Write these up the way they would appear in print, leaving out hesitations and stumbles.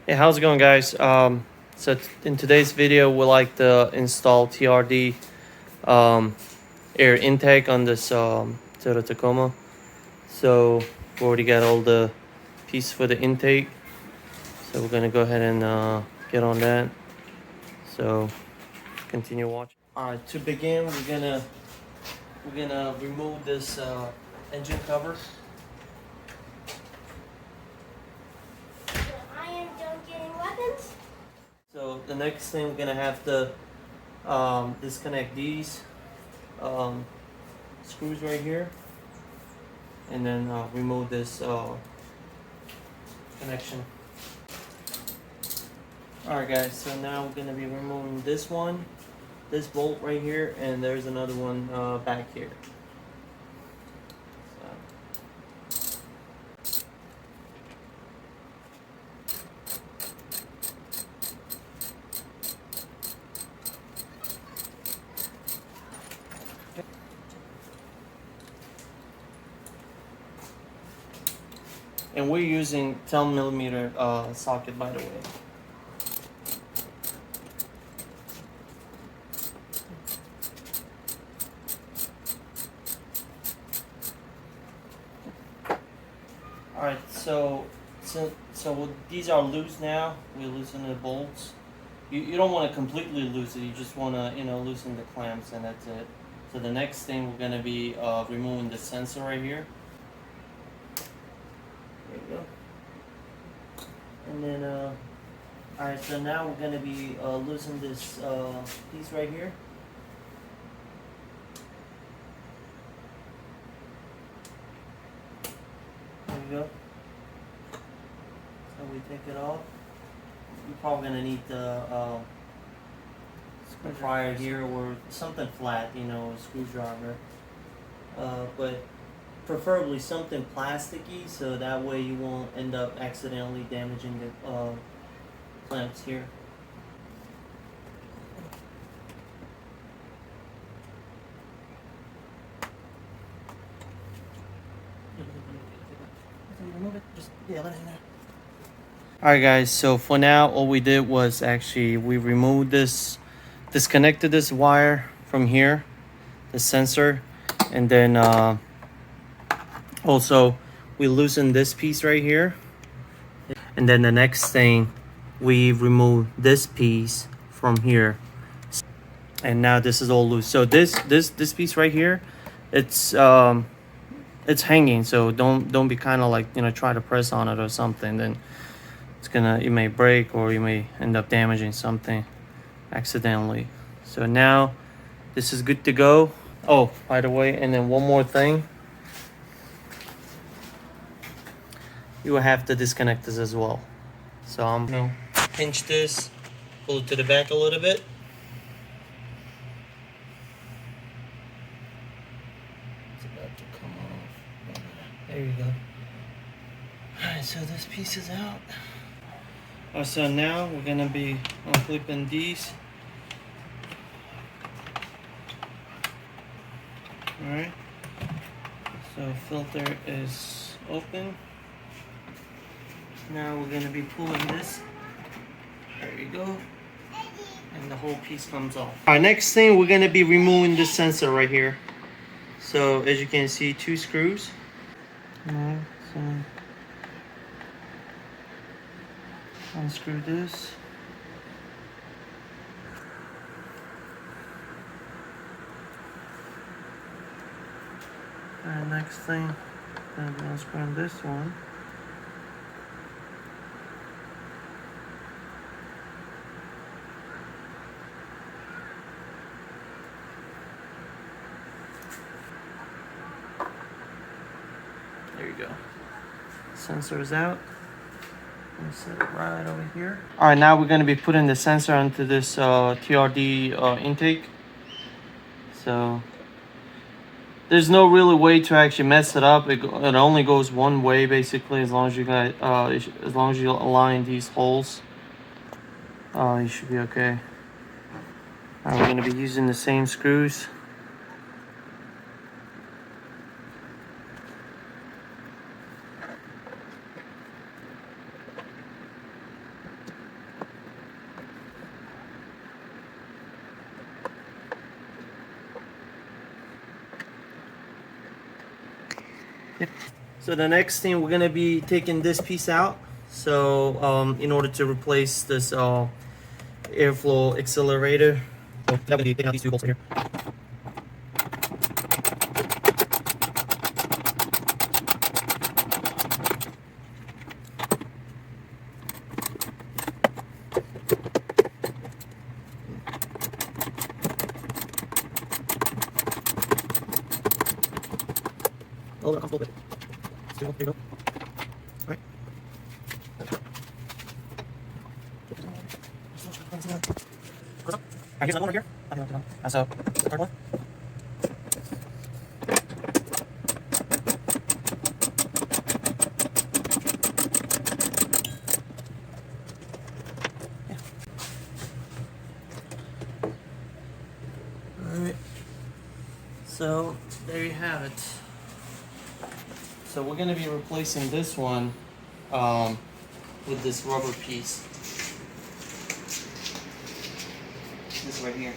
Hey, how's it going, guys? In today's video, we like to install TRD air intake on this Toyota Tacoma. So we already got all the pieces for the intake. So we're gonna go ahead and get on that. So continue watching. All right, to begin, we're gonna remove this engine cover. I am done getting weapons. So the next thing, we're gonna have to disconnect these screws right here, and then remove this connection. Alright guys, so now we're going to be removing this one, this bolt right here, and there's another one back here. And we're using 10mm socket, by the way. Alright, so these are loose now. We're loosening the bolts. You don't want to completely loose it. You just want to loosen the clamps, and that's it. So the next thing, we're going to be removing the sensor right here. There you go. And then alright, so now we're going to be loosening this piece right here. There you go. So we take it off. You're probably going to need the plier here or something flat, a screwdriver. But preferably something plasticky, so that way you won't end up accidentally damaging the clamps here. Alright guys, so for now all we did was actually we removed disconnected this wire from here, the sensor, and then also we loosened this piece right here. And then the next thing, we remove this piece from here, and now this is all loose. So this piece right here, it's hanging, so don't be kind of like try to press on it or something. Then it may break, or you may end up damaging something accidentally. So now this is good to go. Oh, by the way, and then one more thing, you will have to disconnect this as well. So I'm gonna pinch this, pull it to the back a little bit. It's about to come off. There you go. Alright, so this piece is out. So now we're gonna be unclipping these. Alright, so filter is open. Now we're gonna be pulling this. There you go. And the whole piece comes off. Alright, next thing, we're gonna be removing this sensor right here. So as you can see, 2 screws. Alright, so unscrew this. And next thing, I'm gonna be unscrewing this one. There you go. Sensor is out. I'm set it right over here. All right, now we're going to be putting the sensor onto this TRD intake. So there's no really way to actually mess it up. It only goes one way basically, as long as you align these holes. You should be okay. All right, we're going to be using the same screws. So the next thing, we're gonna be taking this piece out. So in order to replace this airflow accelerator, so I'm gonna be taking out these two bolts right here. A little comfortable with it. There you go. All right. Here's another one right here. That's the third one. Yeah. All right. So there you have it. So we're gonna be replacing this one with this rubber piece. This right here.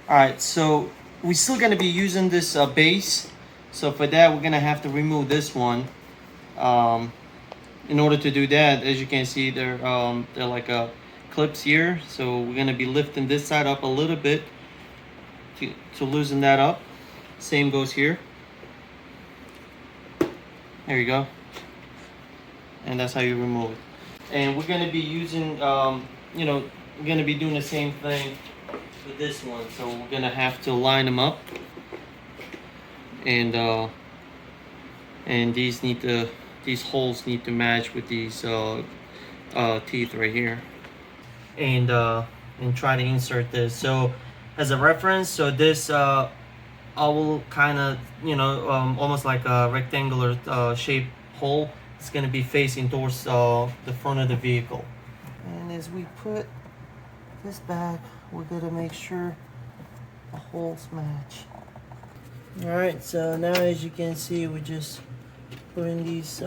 Alright, so we're still gonna be using this base. So for that, we're gonna have to remove this one. In order to do that, as you can see, they're like clips here. So we're gonna be lifting this side up a little bit to loosen that up. Same goes here. There you go. And that's how you remove it. And we're gonna be using, we're gonna be doing the same thing with this one. So we're gonna have to line them up, and these holes need to match with these teeth right here, and try to insert this. So as a reference, so this oval kind of, almost like a rectangular shaped hole. It's going to be facing towards the front of the vehicle. And as we put this back, we're going to make sure the holes match. Alright, so now as you can see, we're just putting these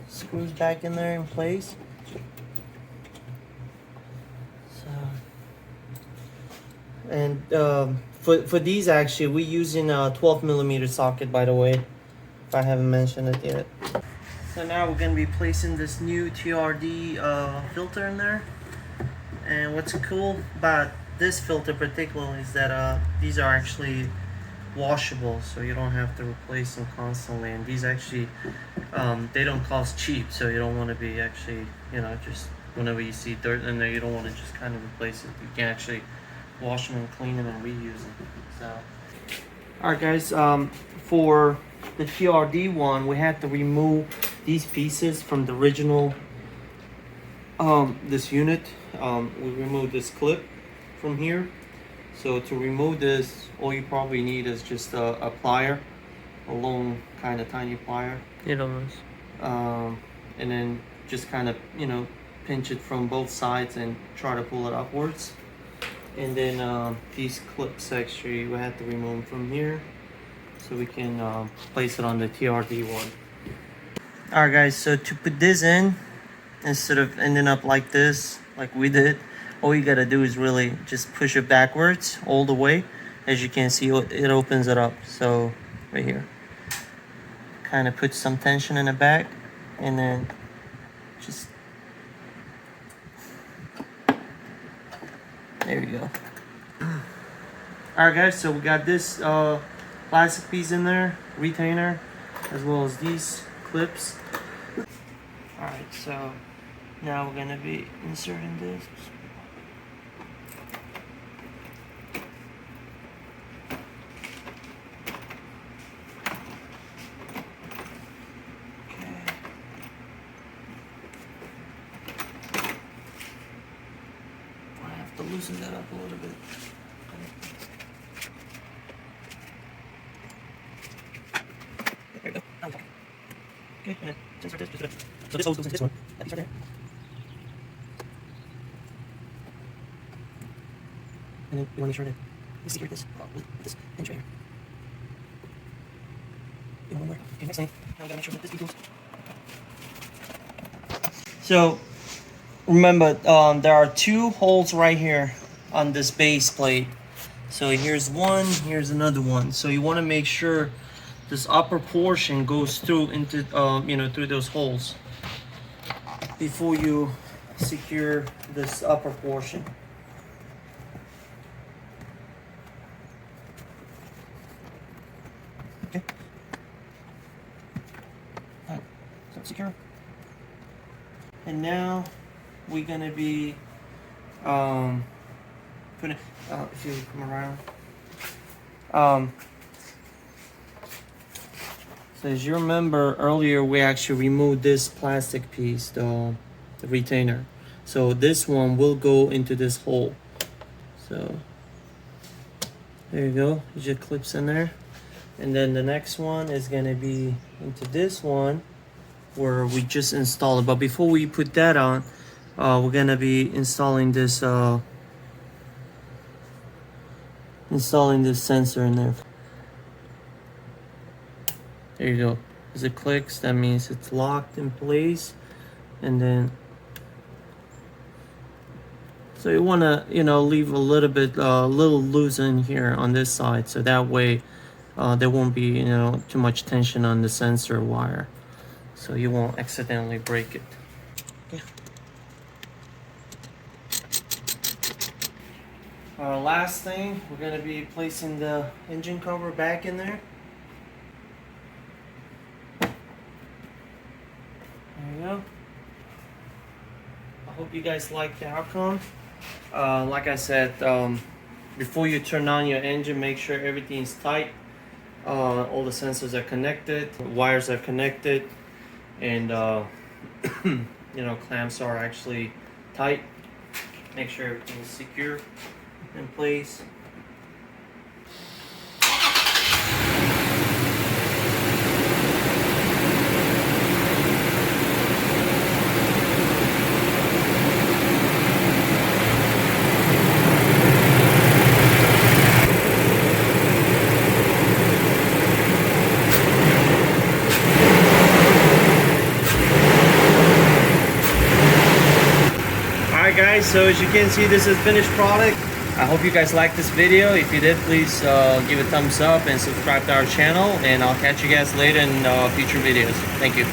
screws back in there in place. So, and for these, actually, we're using a 12mm socket, by the way, if I haven't mentioned it yet. So now we're going to be placing this new TRD filter in there. And what's cool about this filter particularly is that these are actually washable, so you don't have to replace them constantly. And these actually, they don't cost cheap, so you don't want to be actually, just whenever you see dirt in there, you don't want to just kind of replace it. You can actually wash them and clean them and reuse them. So, alright guys, for the TRD one, we had to remove these pieces from the original this unit. We removed this clip from here. So to remove this, all you probably need is just a plier, a long kind of tiny plier. It almost. And then just kind of, pinch it from both sides and try to pull it upwards. And then these clips actually, we had to remove them from here so we can place it on the TRD one. Alright guys, so to put this in, instead of ending up like this, like we did, all you gotta do is really just push it backwards all the way. As you can see, it opens it up. So right here, kind of put some tension in the back, and then just, there you go. Alright guys, so we got this plastic piece in there, retainer, as well as these clips. Alright, so now we're gonna be inserting this. Okay. I have to loosen that up a little bit. There you go. Okay, and then insert this, just a bit. So this hose goes into this one. That piece right there. And then you want to make sure to secure this with this hinge right here. You know, one more. Okay, next thing, now we gotta make sure that this piece goes. So remember, there are two holes right here on this base plate. So here's one, here's another one. So you want to make sure this upper portion goes through into, through those holes before you secure this upper portion. Okay. All right, so secure. And now we're gonna be putting, if you come around. So as you remember earlier, we actually removed this plastic piece, the retainer. So this one will go into this hole. So there you go, it just clips in there. And then the next one is gonna be into this one where we just installed it. But before we put that on, we're gonna be installing this sensor in there. There you go. As it clicks, that means it's locked in place. And then, so you want to, leave a little bit, little loose in here on this side, so that way there won't be, too much tension on the sensor wire, so you won't accidentally break it. Okay. Last thing, we're going to be placing the engine cover back in there. There you go. I hope you guys like the outcome. Like I said, before you turn on your engine, make sure everything's tight. All the sensors are connected, the wires are connected, and clamps are actually tight. Make sure everything's secure in place. Alright guys, so as you can see, this is finished product. I hope you guys liked this video. If you did, please give a thumbs up and subscribe to our channel, and I'll catch you guys later in future videos. Thank you.